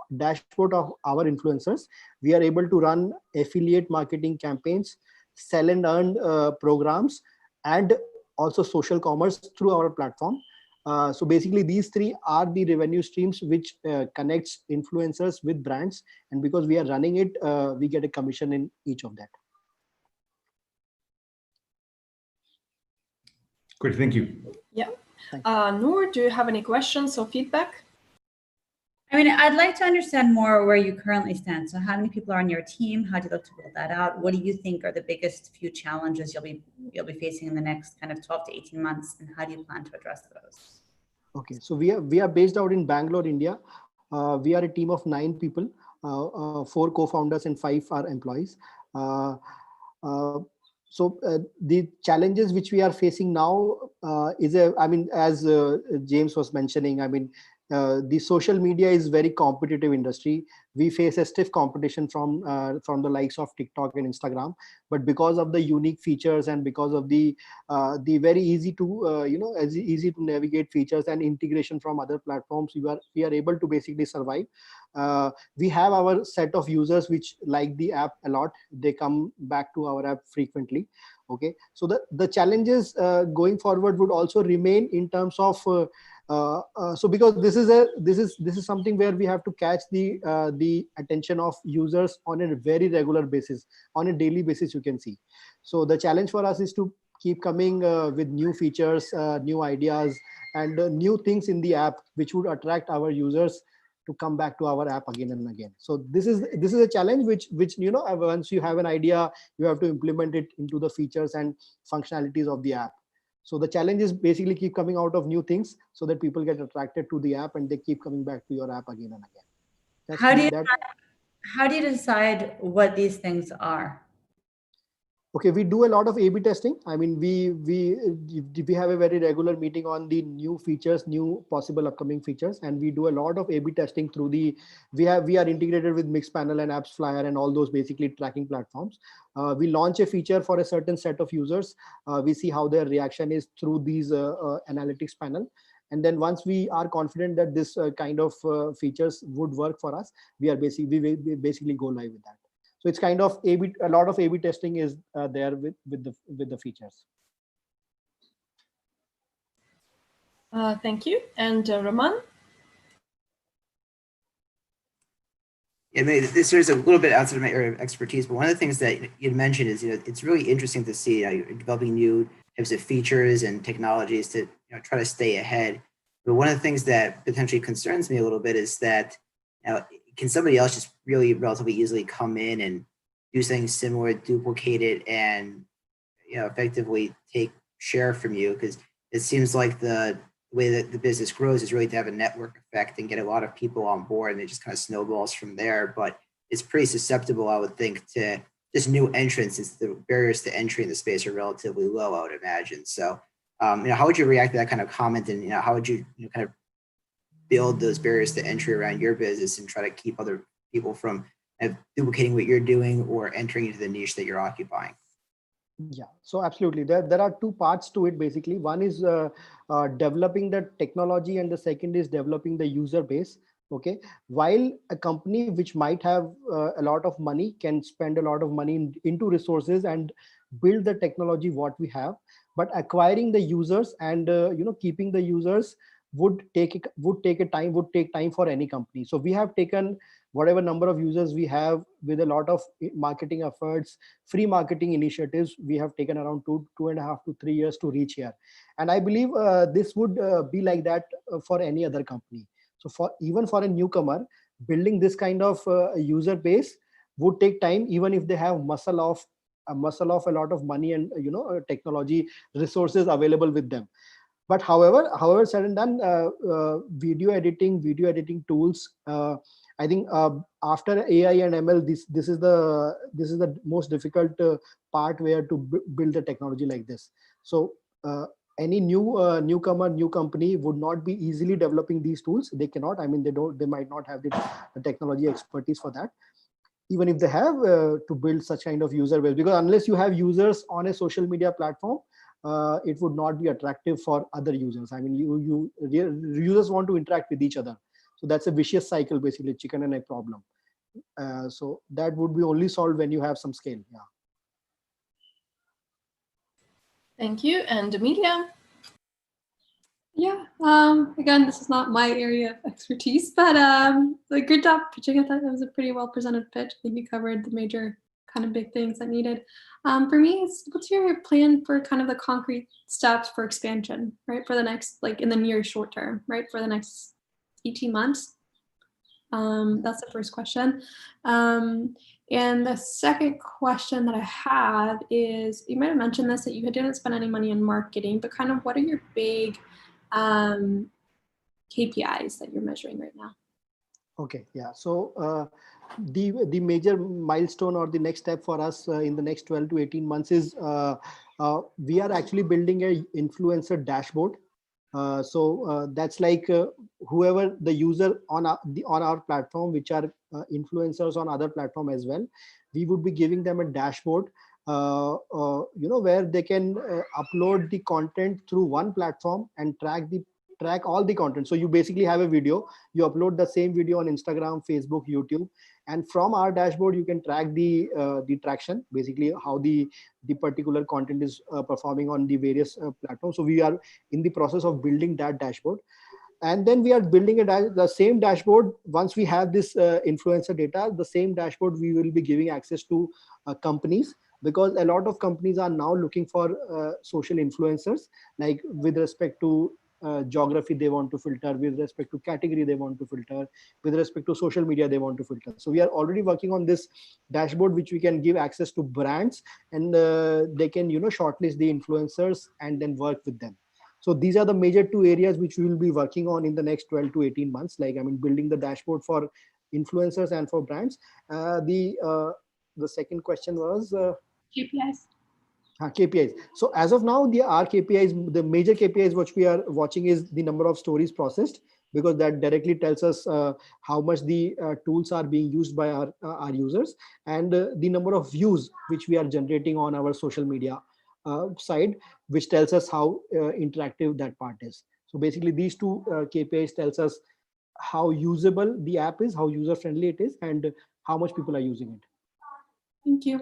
our influencers, we are able to run affiliate marketing campaigns, sell and earn programs, and also social commerce through our platform. So basically these 3 are the revenue streams which connects influencers with brands. And because we are running it, we get a commission in each of that. Great, thank you. Yeah. Noor, do you have any questions or feedback? I mean, I'd like to understand more where you currently stand. So how many people are on your team? How do you look to build that out? What do you think are the biggest few challenges you'll be facing in the next kind of 12 to 18 months? And how do you plan to address those? Okay, so we are based out in Bangalore, India. We are a team of 9 people, 4 co-founders and 5 are employees. So the challenges which we are facing now I mean, as James was mentioning, I mean, the social media is very competitive industry. We face a stiff competition from the likes of TikTok and Instagram, but because of the unique features and because of the very easy to easy to navigate features and integration from other platforms, we are able to basically survive. We have our set of users which like the app a lot. They come back to our app frequently. Okay, so the challenges going forward would also remain in terms of so because this is something where we have to catch the attention of users on a very regular basis, on a daily basis, you can see. So the challenge for us is to keep coming with new features, new ideas, and new things in the app which would attract our users to come back to our app again and again. So this is a challenge which you know, once you have an idea, you have to implement it into the features and functionalities of the app. So the challenge is basically keep coming out of new things so that people get attracted to the app and they keep coming back to your app again and again. How do you decide what these things are? Okay, we do a lot of A/B testing. I mean, we have a very regular meeting on the new features, new possible upcoming features, and we do a lot of A/B testing through the. We are integrated with Mixpanel and AppsFlyer and all those basically tracking platforms. We launch a feature for a certain set of users. We see how their reaction is through these analytics panel. And then once we are confident that this kind of features would work for us, we basically go live with that. So it's kind of a lot of A/B testing is there with the features. Thank you. And Raman? Yeah, maybe this is a little bit outside of my area of expertise, but one of the things that you mentioned is, you know, it's really interesting to see how you're developing new types of features and technologies to, you know, try to stay ahead. But one of the things that potentially concerns me a little bit is that, you know, can somebody else just really relatively easily come in and do something similar, duplicate it, and, you know, effectively take share from you? Because it seems like the way that the business grows is really to have a network effect and get a lot of people on board, and it just kind of snowballs from there. But it's pretty susceptible, I would think, to just new entrants, since the barriers to entry in the space are relatively low, I would imagine. So, you know, how would you react to that kind of comment, and, you know, how would you, kind of build those barriers to entry around your business and try to keep other people from duplicating what you're doing or entering into the niche that you're occupying? Yeah, so absolutely. There are two parts to it, basically. One is developing the technology, and the second is developing the user base. Okay, while a company which might have a lot of money can spend a lot of money into resources and build the technology what we have, but acquiring the users and keeping the users would take time for any company. So we have taken whatever number of users we have with a lot of marketing efforts, free marketing initiatives. We have taken around 2.5 to 3 years to reach here, and I believe this would be like that for any other company. So even for a newcomer, building this kind of user base would take time, even if they have muscle of a lot of money and technology resources available with them. But however said and done, video editing tools, I think after AI and ML, this is the most difficult part where to build a technology like this. So any newcomer, new company would not be easily developing these tools. They cannot. I mean, they might not have the technology expertise for that, even if they have to build such kind of user base. Because unless you have users on a social media platform, it would not be attractive for other users. I mean, users want to interact with each other. So that's a vicious cycle, basically, chicken and egg problem. So that would be only solved when you have some scale. Yeah. Thank you. And Amelia? Yeah, again, this is not my area of expertise, but like, good job pitching. I thought that was a pretty well presented pitch. I think you covered the major kind of big things that needed. For me, what's your plan for kind of the concrete steps for expansion, right? For the next, like in the near short term, right? For the next 18 months. That's the first question. And the second question that I have is, you might have mentioned this, that you didn't spend any money on marketing, but kind of what are your big KPIs that you're measuring right now? Okay, yeah. So the major milestone or the next step for us in the next 12 to 18 months is we are actually building a influencer dashboard. That's like whoever the user on our platform, which are influencers on other platform as well, we would be giving them a dashboard where they can upload the content through one platform and track the track all the content. So you basically have a video, you upload the same video on Instagram, Facebook, YouTube, and from our dashboard you can track the traction, basically how the particular content is performing on the various platforms. So we are in the process of building that dashboard. And then we are building the same dashboard. Once we have this influencer data, the same dashboard we will be giving access to companies, because a lot of companies are now looking for social influencers, like with respect to geography they want to filter, with respect to category they want to filter, with respect to social media they want to filter. So we are already working on this dashboard, which we can give access to brands, and they can shortlist the influencers and then work with them. So these are the major two areas which we will be working on in the next 12 to 18 months, like building the dashboard for influencers and for brands. The second question was KPIs. KPIs. So as of now, our KPIs, the major KPIs which we are watching is the number of stories processed, because that directly tells us how much the tools are being used by our users, and the number of views which we are generating on our social media side, which tells us how interactive that part is. So basically these two KPIs tells us how usable the app is, how user friendly it is, and how much people are using it. Thank you.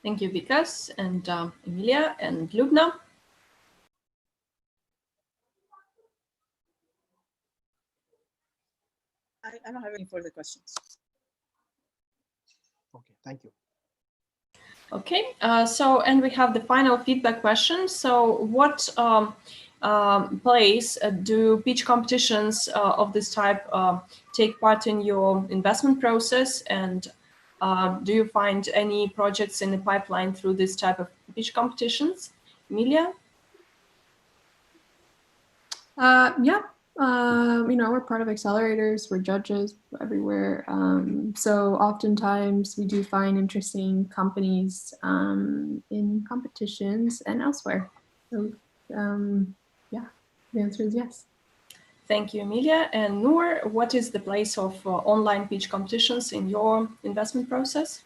Thank you, Vikas and Emilia and Lubna. I don't have any further questions. Okay, thank you. Okay, and we have the final feedback question. So what place do pitch competitions of this type take part in your investment process? And do you find any projects in the pipeline through this type of pitch competitions? Emilia? Yeah. We're part of accelerators, we're judges everywhere. So oftentimes we do find interesting companies in competitions and elsewhere. So yeah, the answer is yes. Thank you, Emilia. And Noor, what is the place of online pitch competitions in your investment process?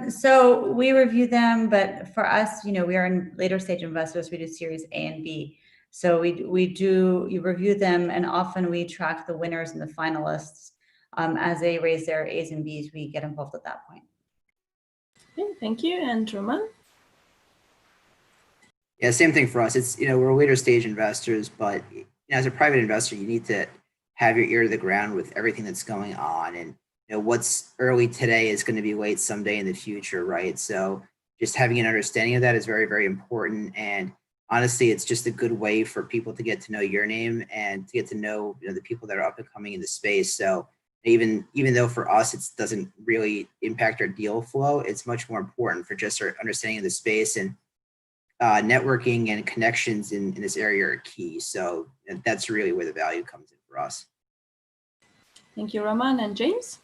So we review them, but for us, we are in later stage investors. We do series A and B. So you review them, and often we track the winners and the finalists. As they raise their A's and B's, we get involved at that point. Okay, thank you. And Roman? Yeah, same thing for us. It's, we're later stage investors, but as a private investor, you need to have your ear to the ground with everything that's going on. And what's early today is going to be late someday in the future, right? So just having an understanding of that is very, very important. And honestly, it's just a good way for people to get to know your name and to get to know the people that are up and coming in the space. So even though for us it doesn't really impact our deal flow, it's much more important for just our understanding of the space, and networking and connections in this area are key. So that's really where the value comes in for us. Thank you, Roman. And James?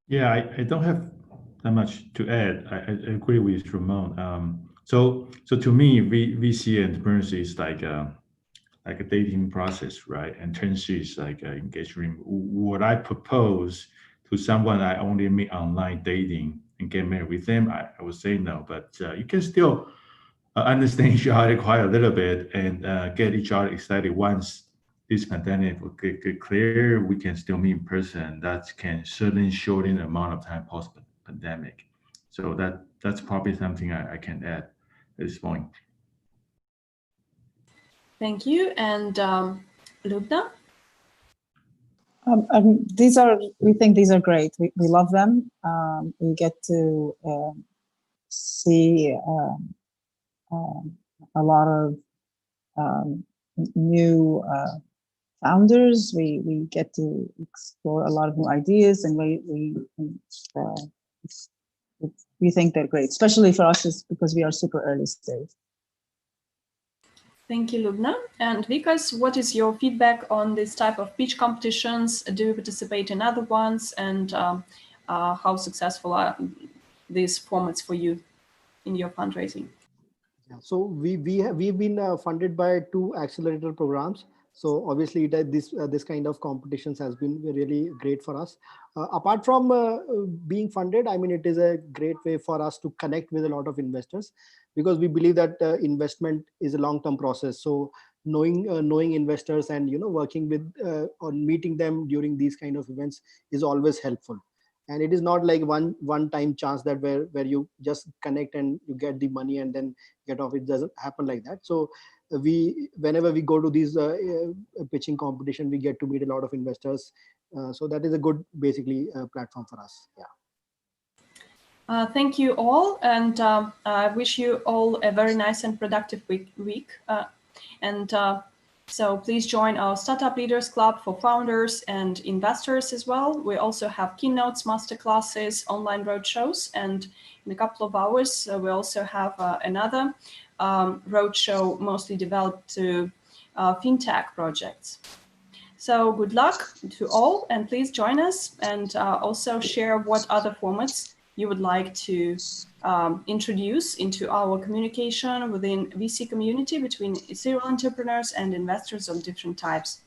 Yeah, I don't have that much to add. I agree with Ramon. So to me, VC entrepreneurship is like a dating process, right? And internship is like an engagement. What I propose to someone I only meet online dating and get married with them, I would say no. But you can still understand each other quite a little bit and get each other excited. Once this pandemic will get clear, we can still meet in person. That can certainly shorten the amount of time post-pandemic. So that's probably something I can add at this point. Thank you. And Lubna? We think these are great. We love them. We get to see a lot of new founders. We get to explore a lot of new ideas, and we think they're great, especially for us, is because we are super early stage. Thank you, Lubna. And Vikas, what is your feedback on this type of pitch competitions? Do you participate in other ones? And how successful are these formats for you in your fundraising? Yeah, so we've been funded by 2 accelerator programs. So obviously this kind of competitions has been really great for us. Apart from being funded, I mean, it is a great way for us to connect with a lot of investors, because we believe that investment is a long-term process. So knowing investors and working with or meeting them during these kind of events is always helpful. And it is not like one time chance that where you just connect and you get the money and then get off. It doesn't happen like that. So whenever we go to these pitching competition, we get to meet a lot of investors. So that is a good basically platform for us. Yeah. Thank you all, and I wish you all a very nice and productive week. So please join our Startup Leaders Club for founders and investors as well. We also have keynotes, masterclasses, online roadshows, and in a couple of hours, we also have another roadshow mostly developed to fintech projects. So good luck to all, and please join us, and also share what other formats you would like to introduce into our communication within VC community between serial entrepreneurs and investors of different types.